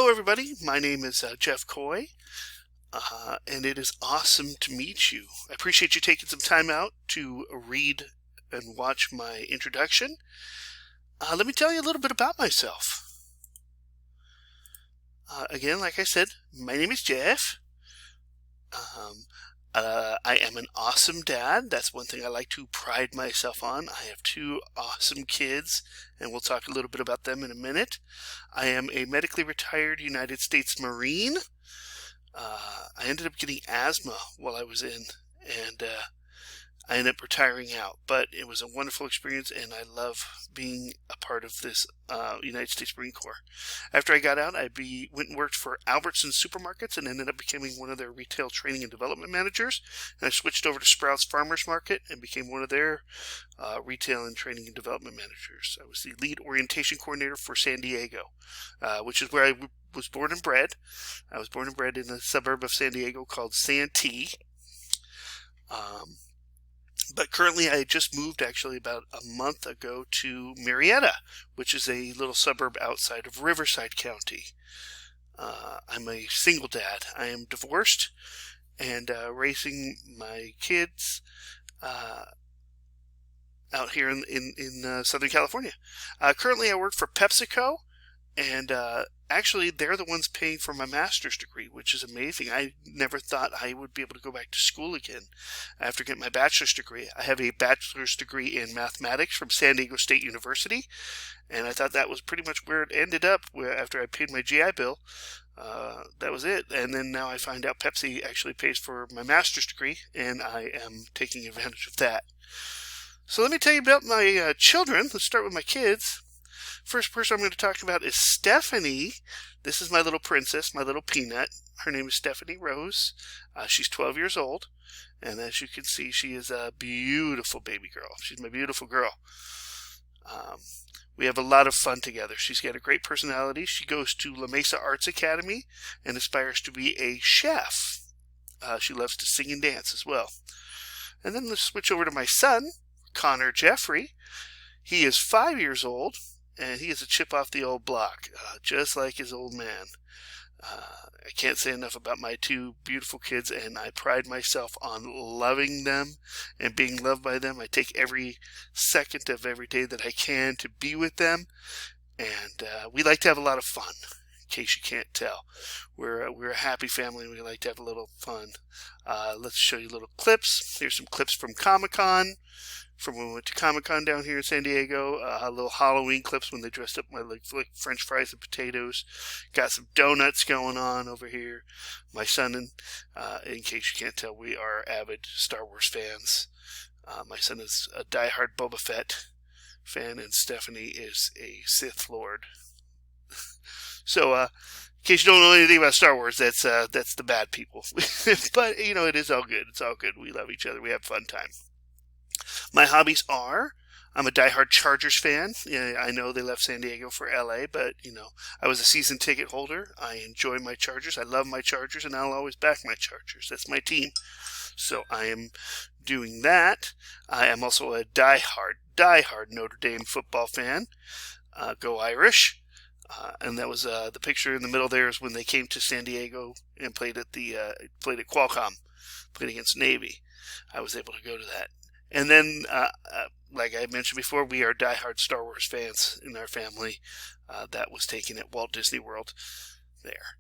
Hello, everybody. My name is Jeff Coy, and it is awesome to meet you. I appreciate you taking some time out to read and watch my introduction. Let me tell you a little bit about myself. Again, like I said, my name is Jeff. I am an awesome dad. That's one thing I like to pride myself on. I have two awesome kids, and we'll talk a little bit about them in a minute. I am a medically retired United States Marine. I ended up getting asthma while I was in, and I ended up retiring out. But it was a wonderful experience, and I love being a part of this United States Marine Corps. After I got out, I went and worked for Albertsons Supermarkets and ended up becoming one of their retail training and development managers. And I switched over to Sprouts Farmers Market and became one of their retail and training and development managers. I was the lead orientation coordinator for San Diego, which is where I was born and bred. I was born and bred in a suburb of San Diego called Santee. But currently I just moved actually about a month ago to Marietta, which is a little suburb outside of Riverside County. I'm a single dad. I am divorced and raising my kids out here in Southern California. Currently I work for PepsiCo, and actually they're the ones paying for my master's degree, which is amazing. I never thought I would be able to go back to school again after getting my bachelor's degree. I have a bachelor's degree in mathematics from San Diego State University, and I thought that was pretty much where it ended up after I paid my GI Bill. That was it. And then now I find out Pepsi actually pays for my master's degree, and I am taking advantage of that. So let me tell you about my children. Let's start with my kids. First person I'm going to talk about is Stephanie. This is my little princess, my little peanut. Her name is Stephanie Rose. She's 12 years old, and as you can see, she is a beautiful baby girl. She's my beautiful girl. We have a lot of fun together. She's got a great personality. She goes to La Mesa Arts Academy and aspires to be a chef. She loves to sing and dance as well. And then let's switch over to my son, Connor Jeffrey. He is 5 years old, and he is a chip off the old block, just like his old man. I can't say enough about my two beautiful kids, and I pride myself on loving them and being loved by them. I take every second of every day that I can to be with them, and we like to have a lot of fun, in case you can't tell. We're a happy family, and we like to have a little fun. Let's show you little clips. Here's some clips from Comic-Con. From when we went to Comic-Con down here in San Diego, little Halloween clips when they dressed up like French fries and potatoes. Got some donuts going on over here. My son, in case you can't tell, we are avid Star Wars fans. My son is a diehard Boba Fett fan, and Stephanie is a Sith Lord. So, in case you don't know anything about Star Wars, that's the bad people. But, it is all good. It's all good. We love each other. We have fun time. My hobbies are, I'm a diehard Chargers fan. I know they left San Diego for LA, but, I was a season ticket holder. I enjoy my Chargers. I love my Chargers, and I'll always back my Chargers. That's my team. So I am doing that. I am also a diehard Notre Dame football fan. Go Irish. And that was the picture in the middle there is when they came to San Diego and played at Qualcomm, played against Navy. I was able to go to that. And then, like I mentioned before, we are diehard Star Wars fans in our family. That was taken at Walt Disney World there.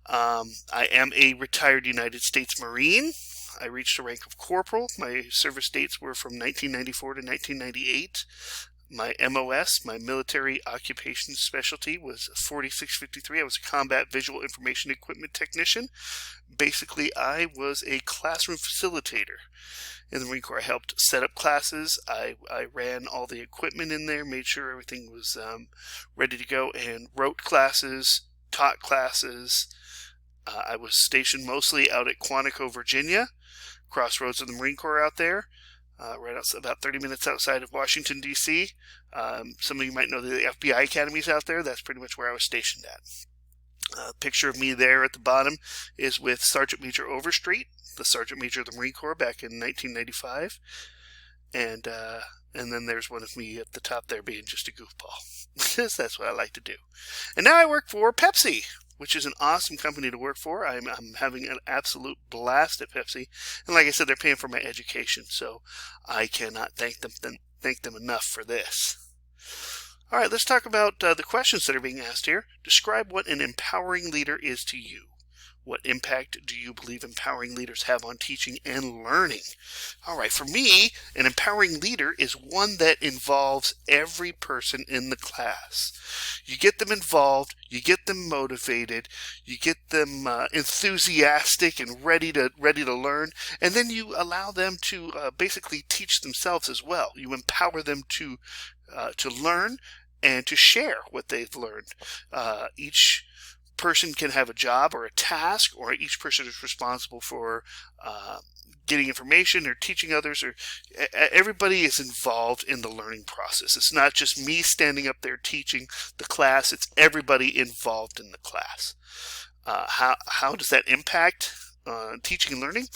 I am a retired United States Marine. I reached the rank of corporal. My service dates were from 1994 to 1998. My MOS, my military occupation specialty, was 4653. I was a combat visual information equipment technician. Basically, I was a classroom facilitator in the Marine Corps. I helped set up classes. I ran all the equipment in there, made sure everything was ready to go, and wrote classes, taught classes. I was stationed mostly out at Quantico, Virginia, crossroads of the Marine Corps out there. Right outside, about 30 minutes outside of Washington, D.C. Some of you might know the FBI academies out there. That's pretty much where I was stationed at. Picture of me there at the bottom is with Sergeant Major Overstreet, the Sergeant Major of the Marine Corps back in 1995. And then there's one of me at the top there being just a goofball. Because that's what I like to do. And now I work for Pepsi. which is an awesome company to work for. I'm having an absolute blast at Pepsi, and like I said, they're paying for my education, so I cannot thank them enough for this. All right, let's talk about the questions that are being asked here. Describe what an empowering leader is to you. What impact do you believe empowering leaders have on teaching and learning? All right, for me, an empowering leader is one that involves every person in the class. You get them involved, you get them motivated, you get them enthusiastic and ready to learn, and then you allow them to basically teach themselves as well. You empower them to learn and to share what they've learned. Each person can have a job or a task, or each person is responsible for getting information or teaching others, or everybody is involved in the learning process. It's not just me standing up there teaching the class, it's everybody involved in the class. How does that impact teaching and learning?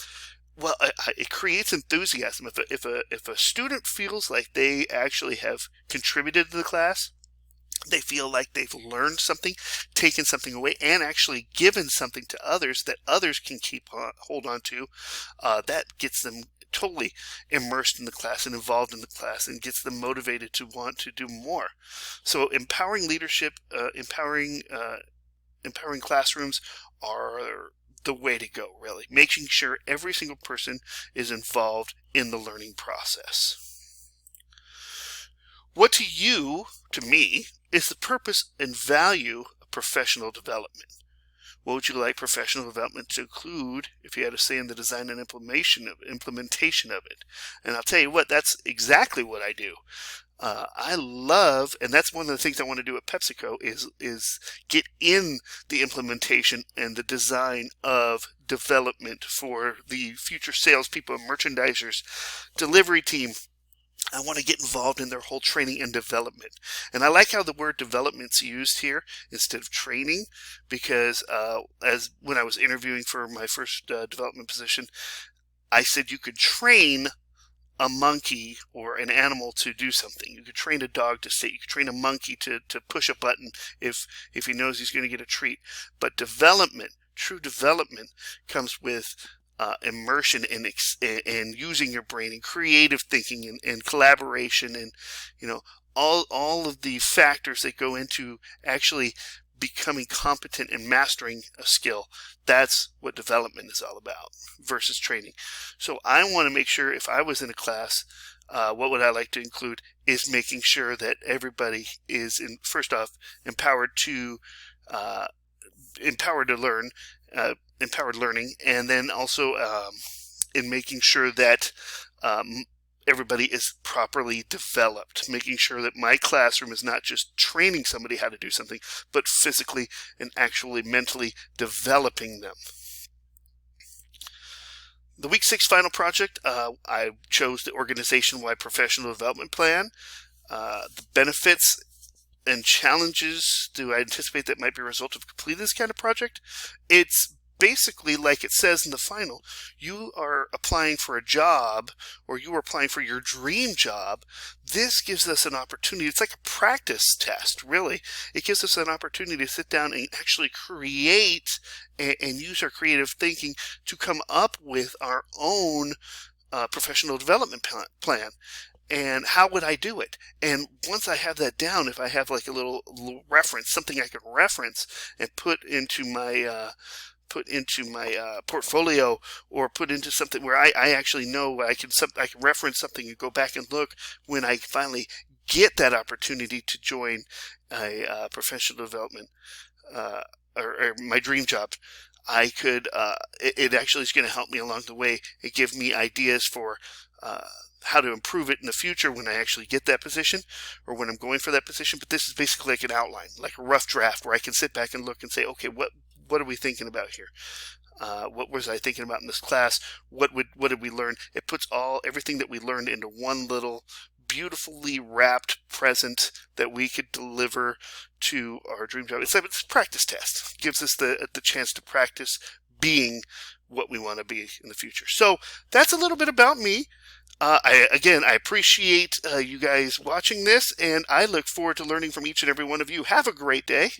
Well, it creates enthusiasm. If a student feels like they actually have contributed to the class, they feel like they've learned something, taken something away, and actually given something to others that others can hold on to, that gets them totally immersed in the class and involved in the class, and gets them motivated to want to do more. So empowering leadership, empowering classrooms are the way to go, really. Making sure every single person is involved in the learning process. What to me, is the purpose and value of professional development? What would you like professional development to include if you had a say in the design and implementation of it? And I'll tell you what, that's exactly what I do. I love, and that's one of the things I want to do at PepsiCo, is get in the implementation and the design of development for the future salespeople, merchandisers, delivery team. I want to get involved in their whole training and development. And I like how the word development's used here instead of training, because as when I was interviewing for my first development position, I said you could train a monkey or an animal to do something. You could train a dog to sit. You could train a monkey to push a button if he knows he's going to get a treat. But development, true development, comes with immersion and using your brain and creative thinking and collaboration, and all of the factors that go into actually becoming competent and mastering a skill. That's what development is all about versus training. So I want to make sure, if I was in a class, what would I like to include is making sure that everybody is first off empowered to learn, empowered learning, and then also in making sure that everybody is properly developed, making sure that my classroom is not just training somebody how to do something, but physically and actually mentally developing them. The Week 6 final project, I chose the organization-wide professional development plan. The benefits and challenges do I anticipate that might be a result of completing this kind of project? It's basically, like it says in the final, you are applying for a job, or you are applying for your dream job. This gives us an opportunity. It's like a practice test, really. It gives us an opportunity to sit down and actually create and use our creative thinking to come up with our own professional development plan. And how would I do it? And once I have that down, if I have like a little reference, something I can reference and put into my portfolio, or put into something where I actually know I can reference something and go back and look when I finally get that opportunity to join a professional development or my dream job. I could it actually is going to help me along the way and give me ideas for how to improve it in the future when I actually get that position, or when I'm going for that position. But this is basically like an outline, like a rough draft, where I can sit back and look and say, okay, what are we thinking about here? What was I thinking about in this class? What did we learn? It puts everything that we learned into one little beautifully wrapped present that we could deliver to our dream job. It's a practice test. It gives us the chance to practice being what we want to be in the future. So that's a little bit about me. I appreciate you guys watching this, and I look forward to learning from each and every one of you. Have a great day.